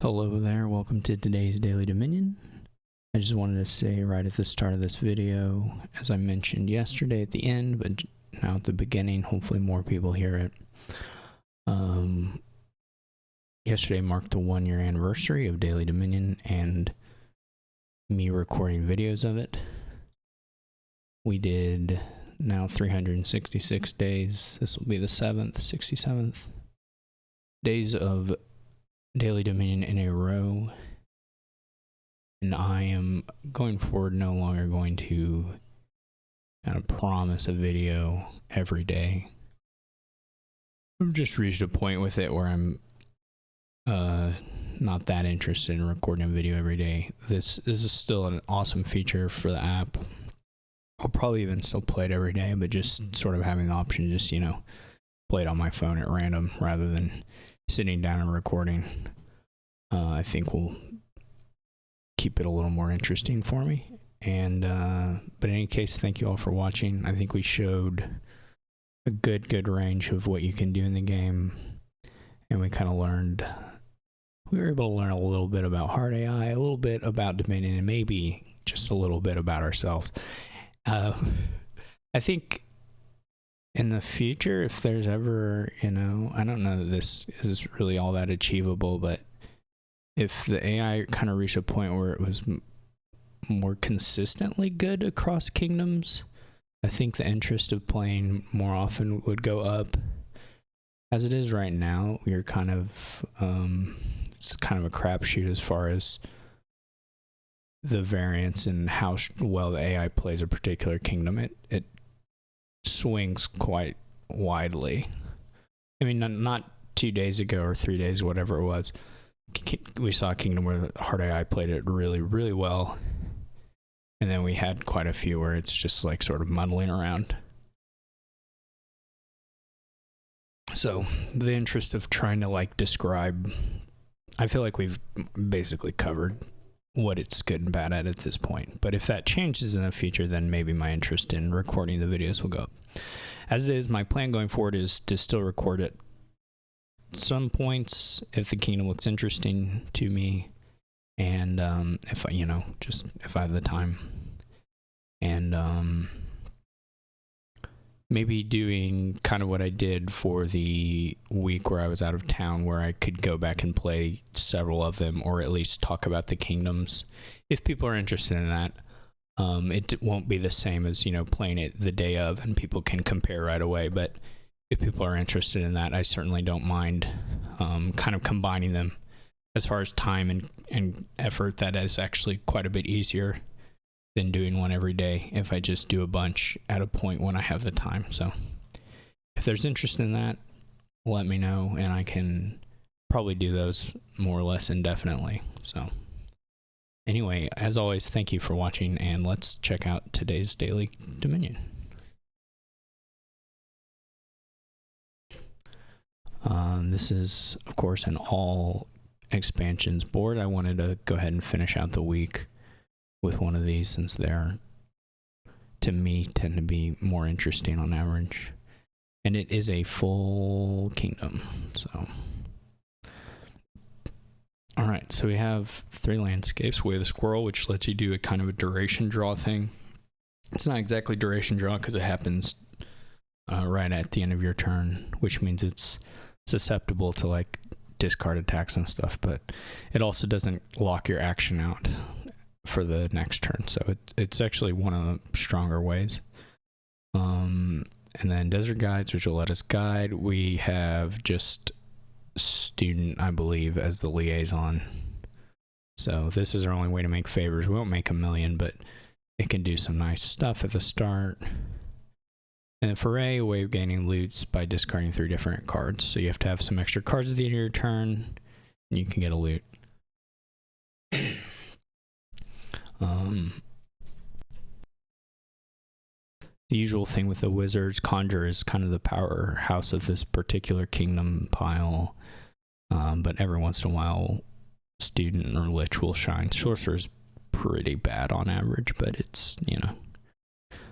Hello there, welcome to today's Daily Dominion. I just wanted to say right at the start of this video, as I mentioned yesterday at the end, but now at the beginning, hopefully more people hear it. Yesterday marked the 1-year anniversary of Daily Dominion and me recording videos of it. We did now 366 days. This will be the 67th days of Daily Dominion in a row, and I am going forward no longer going to kind of promise a video every day. I've just reached a point with it where I'm not that interested in recording a video every day. This is still an awesome feature for the app. I'll probably even still play it every day, but just sort of having the option to just, play it on my phone at random rather than sitting down and recording, I think will keep it a little more interesting for me. And but in any case, thank you all for watching. I think we showed a good range of what you can do in the game, and we kind of learned. We were able to learn a little bit about Hard AI, a little bit about Dominion, and maybe just a little bit about ourselves. I think in the future, if there's ever, I don't know that this is really all that achievable, but if the AI kind of reached a point where it was more consistently good across kingdoms, I think the interest of playing more often would go up. As it is right now, you're kind of, it's kind of a crapshoot as far as the variance and how well the AI plays a particular kingdom. It swings quite widely. I mean, not 2 days ago or 3 days, whatever it was, we saw a kingdom where Hard AI played it really, really well. And then we had quite a few where it's just like sort of muddling around. So the interest of trying to describe, I feel like we've basically covered what it's good and bad at this point. But if that changes in the future, then maybe my interest in recording the videos will go up. As it is, my plan going forward is to still record at some points if the kingdom looks interesting to me, and if I, if I have the time, and maybe doing kind of what I did for the week where I was out of town, where I could go back and play several of them, or at least talk about the kingdoms if people are interested in that. It won't be the same as, playing it the day of and people can compare right away, but if people are interested in that, I certainly don't mind kind of combining them. As far as time and effort, that is actually quite a bit easier than doing one every day if I just do a bunch at a point when I have the time. So if there's interest in that, let me know, and I can probably do those more or less indefinitely. So anyway, as always, thank you for watching, and let's check out today's Daily Dominion. This is, of course, an all expansions board. I wanted to go ahead and finish out the week with one of these, since they're, to me, tend to be more interesting on average. And it is a full kingdom. So, all right, so we have 3 landscapes. Way of the Squirrel, which lets you do a kind of a duration draw thing. It's not exactly duration draw because it happens right at the end of your turn, which means it's susceptible to discard attacks and stuff, but it also doesn't lock your action out for the next turn, so it's actually one of the stronger ways. And then Desert Guides, which will let us guide. We have just Student, I believe, as the liaison, so this is our only way to make favors. We won't make a million, but it can do some nice stuff at the start. And then Foray, a way of gaining loots by discarding 3 different cards. So you have to have some extra cards at the end of your turn, and you can get a loot. The usual thing with the wizards, Conjure is kind of the powerhouse of this particular kingdom pile, but every once in a while, Student or Lich will shine. Sorcerer's pretty bad on average, but it's,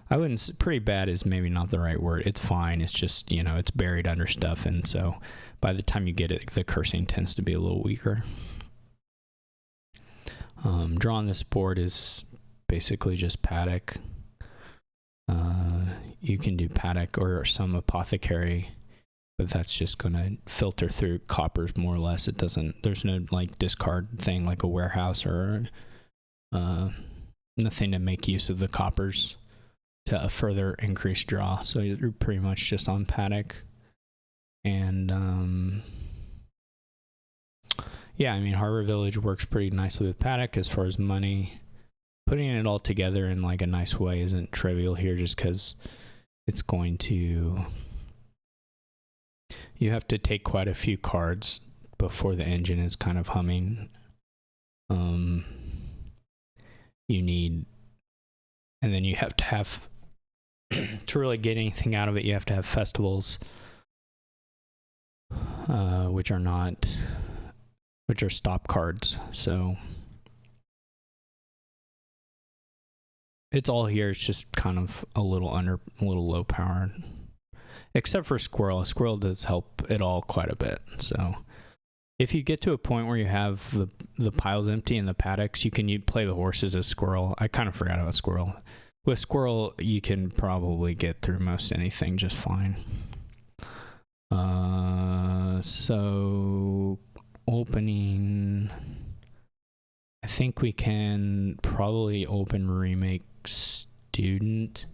I wouldn't, pretty bad is maybe not the right word. It's fine. It's just, it's buried under stuff. And so by the time you get it, the cursing tends to be a little weaker. Drawing this board is basically just Paddock. You can do Paddock or some Apothecary, but that's just going to filter through coppers more or less. It doesn't, there's no like discard thing like a warehouse or nothing to make use of the coppers to further increase draw. So you're pretty much just on Paddock. And yeah, I mean, Harbor Village works pretty nicely with Paddock as far as money. Putting it all together in like a nice way isn't trivial here, just because it's going to, you have to take quite a few cards before the engine is kind of humming. You need, and then you have to have, to really get anything out of it, you have to have festivals, which are stop cards. So it's all here. It's just kind of a little low powered, except for Squirrel. Squirrel does help it all quite a bit. So if you get to a point where you have the piles empty and the paddocks, you can play the horses as Squirrel. I kind of forgot about Squirrel. With Squirrel, you can probably get through most anything just fine. So opening, I think we can probably open Remake Student.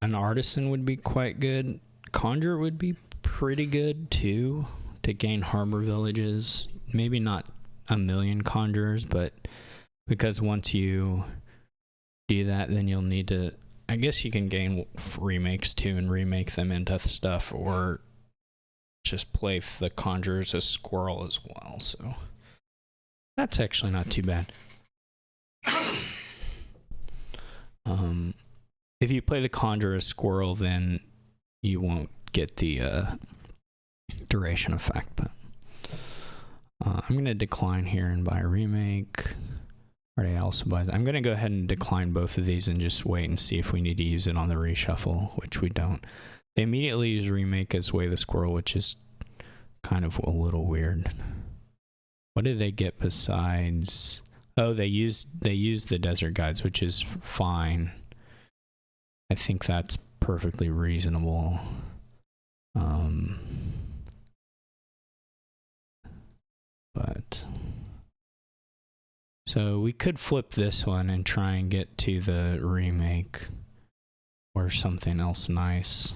An Artisan would be quite good. Conjure would be pretty good too to gain Harbor Villages. Maybe not a million Conjurers, but because once you do that, then you'll need to, I guess you can gain remakes too and remake them into stuff, or just play the Conjurers as Squirrel as well. So that's actually not too bad. If you play the Conjurer as Squirrel, then you won't get the duration effect. But I'm going to decline here and buy a remake. Or I also buy. I'm going to go ahead and decline both of these and just wait and see if we need to use it on the reshuffle, which we don't. They immediately use remake as Way the Squirrel, which is kind of a little weird. What did they get besides? Oh, they used the Desert Guides, which is fine. I think that's perfectly reasonable. But so we could flip this one and try and get to the remake or something else nice.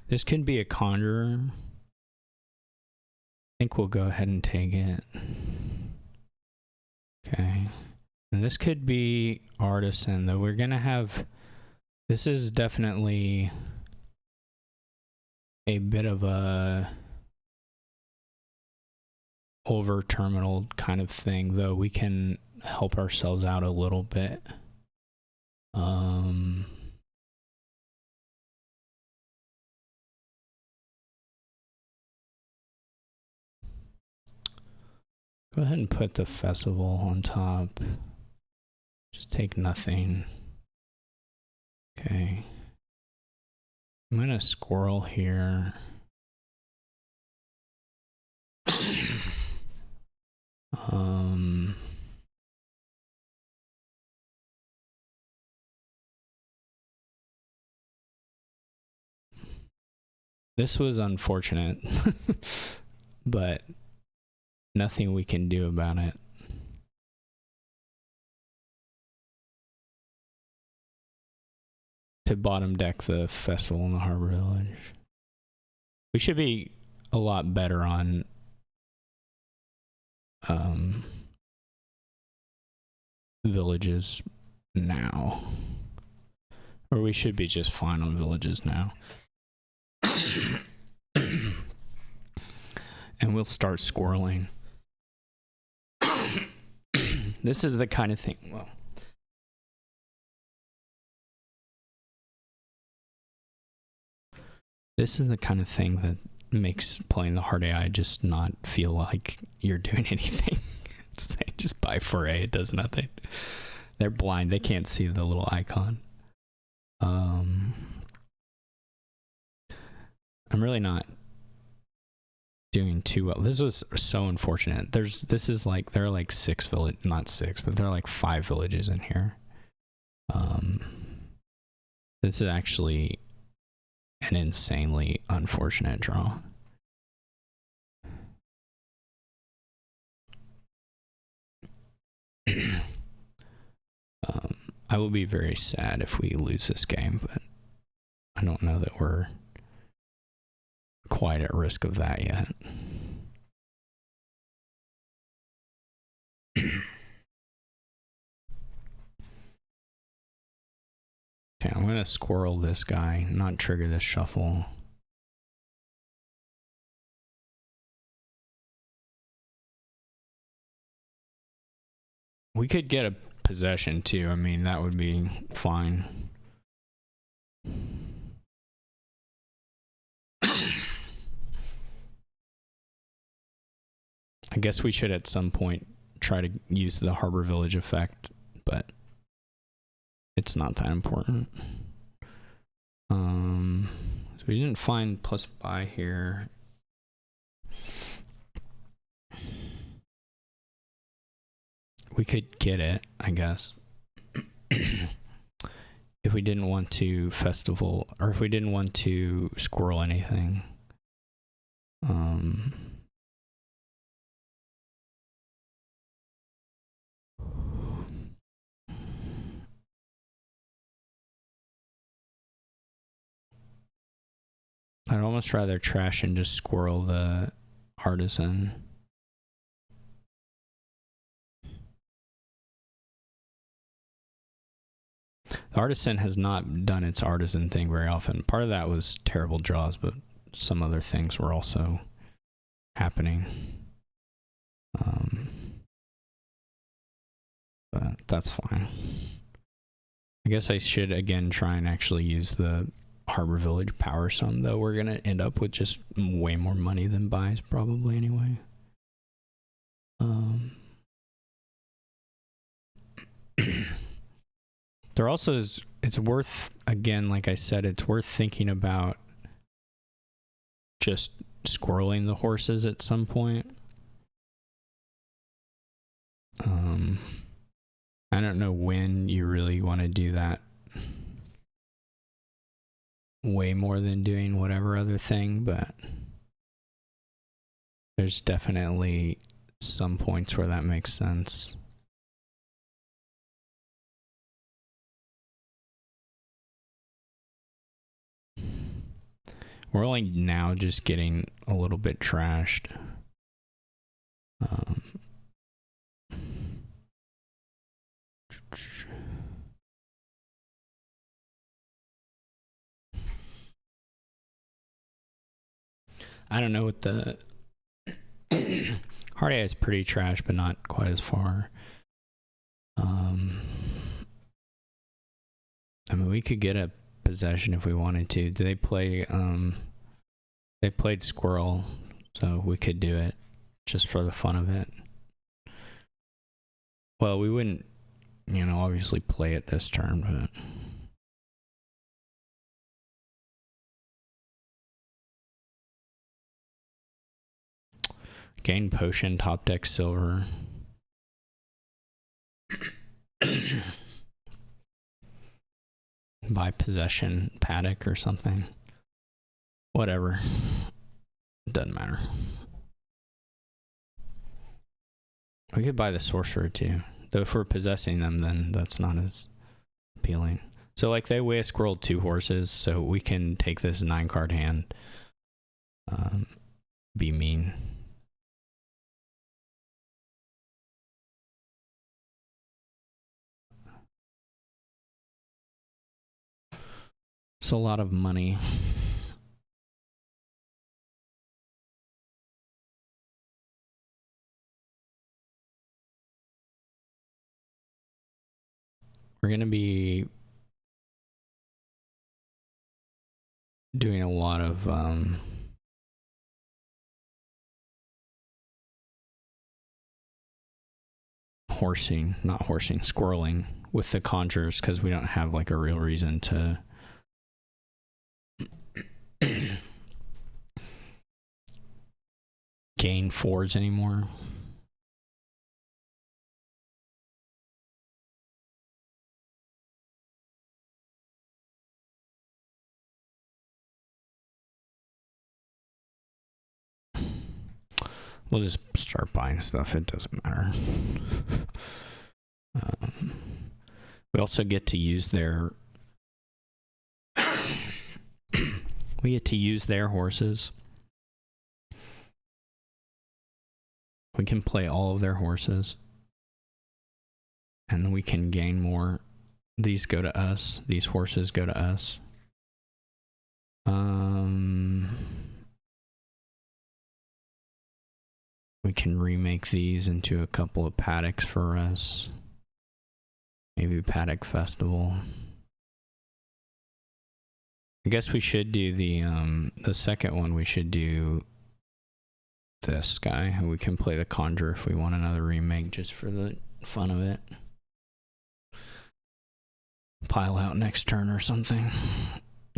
This could be a Conjurer. I think we'll go ahead and take it. Okay. And this could be Artisan, though we're going to have, this is definitely a bit of a over terminal kind of thing, though we can help ourselves out a little bit. Go ahead and put the festival on top. Just take nothing. Okay. I'm gonna Squirrel here. This was unfortunate, but nothing we can do about it. To bottom deck the festival in the Harbor Village. We should be a lot better on villages now. Or we should be just fine on villages now. And we'll start squirreling. This is the kind of thing. Well, this is the kind of thing that makes playing the hard AI just not feel like you're doing anything. It's like just buy 4A, it does nothing. They're blind, they can't see the little icon. I'm really not doing too well. This was so unfortunate. There are like 6 village, not 6, but there are like 5 villages in here. This is actually an insanely unfortunate draw. I will be very sad if we lose this game, but I don't know that we're quite at risk of that yet. Okay, I'm gonna squirrel this guy, not trigger this shuffle. We could get a possession too. I mean, that would be fine. I guess we should at some point try to use the Harbor Village effect, but it's not that important. So we didn't find plus buy here. We could get it, I guess. If we didn't want to festival, or if we didn't want to squirrel anything. I'd almost rather trash and just squirrel the artisan. The artisan has not done its artisan thing very often. Part of that was terrible draws, but some other things were also happening. But that's fine. I guess I should again try and actually use the Harbor Village power sum, though we're gonna end up with just way more money than buys probably anyway. There also is, it's worth, again, like I said, it's worth thinking about just squirreling the horses at some point. I don't know when you really want to do that way more than doing whatever other thing, but there's definitely some points where that makes sense. We're only now just getting a little bit trashed. I don't know what the Hard AI is pretty trash, but not quite as far. I mean, we could get a possession if we wanted to. Do they play? They played squirrel, so we could do it just for the fun of it. Well, we wouldn't, you know, obviously play it this turn, but. Gain potion, top deck silver. Buy possession, paddock or something. Whatever. Doesn't matter. We could buy the sorcerer too. Though if we're possessing them, then that's not as appealing. So like they weigh a squirrel 2 horses, so we can take this 9-card hand. Be mean. It's a lot of money. We're going to be doing a lot of squirreling with the conjures, because we don't have like a real reason to gain 4s anymore. We'll just start buying stuff. It doesn't matter. We also get to use their we get to use their horses. We can play all of their horses. And we can gain more. These go to us. These horses go to us. We can remake these into a couple of paddocks for us. Maybe Paddock Festival. I guess we should do the second one. We should do this guy. We can play the Conjure if we want another remake, just for the fun of it. Pile out next turn or something.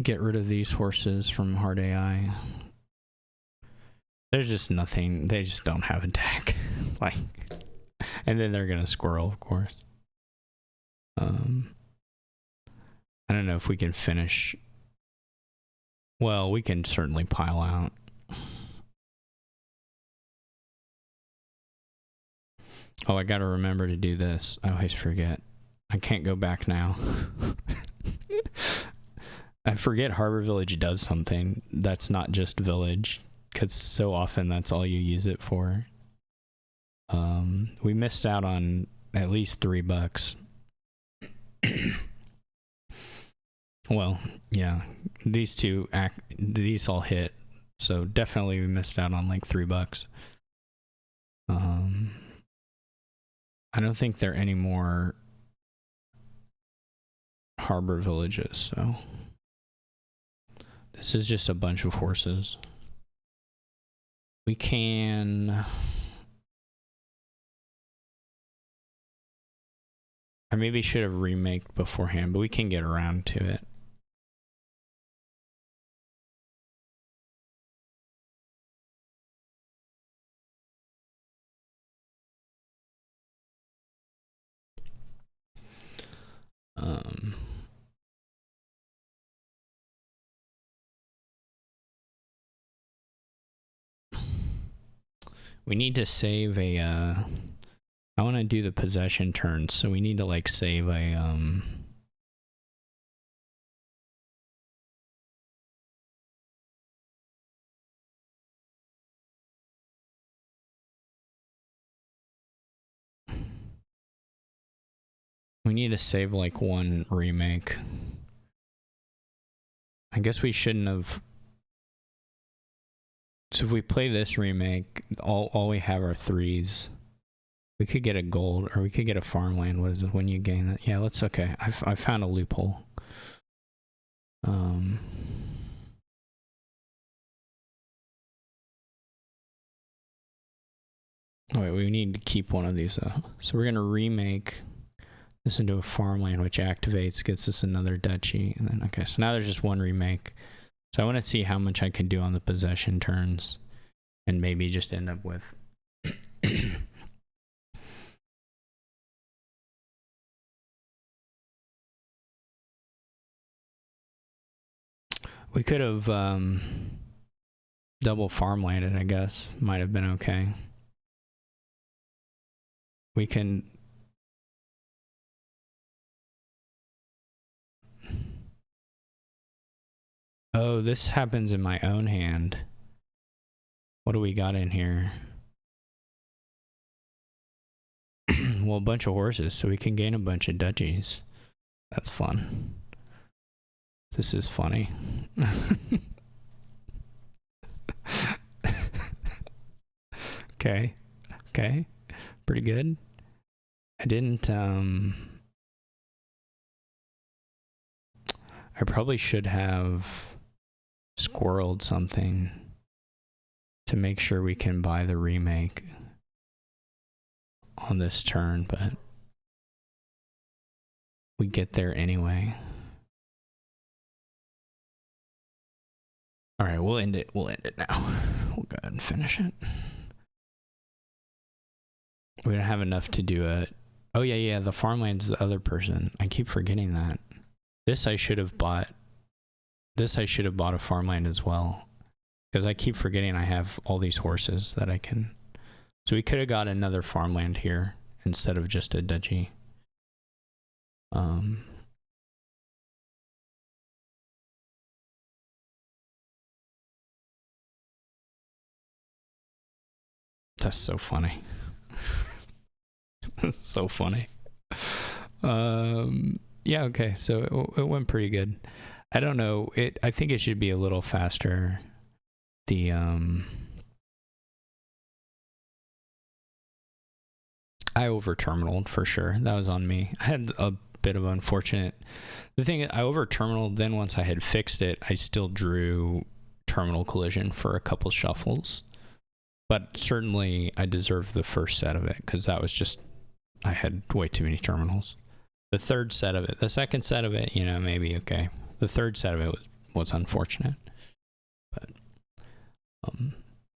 Get rid of these horses from Hard AI. There's just nothing. They just don't have a deck. Like, and then they're gonna squirrel, of course. I don't know if we can finish. Well, we can certainly pile out. Oh, I gotta remember to do this. I always forget. I can't go back now. I forget Harbor Village does something that's not just Village, because so often that's all you use it for. We missed out on at least $3. Well, yeah, these all hit, so definitely we missed out on like $3. I don't think there are any more Harbor Villages, so this is just a bunch of horses. We can... I maybe should have remaked beforehand, but we can get around to it. We need to save a, I want to do the possession turns, so we need to like save a, we need to save like one remake. I guess we shouldn't have. So if we play this remake, all we have are 3s. We could get a gold, or we could get a farmland. What is it when you gain that? Yeah, let's, okay. I found a loophole. Oh wait, we need to keep one of these though. So we're gonna remake this into a farmland, which activates, gets us another duchy, and then okay. So now there's just one remake. So I want to see how much I can do on the possession turns, and maybe just end up with. We could have double farmlanded, I guess. Might have been okay. We can... Oh, this happens in my own hand. What do we got in here? Well, a bunch of horses, so we can gain a bunch of duchies. That's fun. This is funny. Okay. Okay. Pretty good. I didn't, I probably should have squirreled something to make sure we can buy the remake on this turn, but we get there anyway. All right, we'll end it. We'll end it now. We'll go ahead and finish it. We don't have enough to do a... Oh, yeah, the farmland's the other person. I keep forgetting that. This I should have bought. This I should have bought a farmland as well. Because I keep forgetting I have all these horses that I can... So we could have got another farmland here instead of just a duchy. That's so funny. That's so funny. Yeah, okay. So it went pretty good. I don't know. I think it should be a little faster. The I over terminaled for sure. That was on me. I had a bit of unfortunate. The thing I over terminaled, then once I had fixed it, I still drew terminal collision for a couple shuffles. But certainly I deserved the first set of it because that was just, I had way too many terminals. The third set of it, the second set of it, you know, maybe okay. The third set of it was unfortunate. But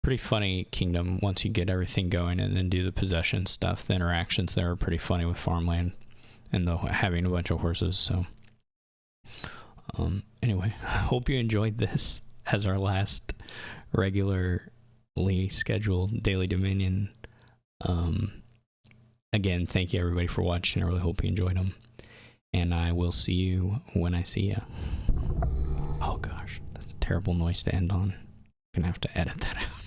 pretty funny kingdom once you get everything going and then do the possession stuff. The interactions there are pretty funny with farmland and having a bunch of horses. So anyway, I hope you enjoyed this as our last regularly scheduled Daily Dominion. Again, thank you everybody for watching. I really hope you enjoyed them. And I will see you when I see you. Oh gosh, that's a terrible noise to end on. I'm gonna have to edit that out.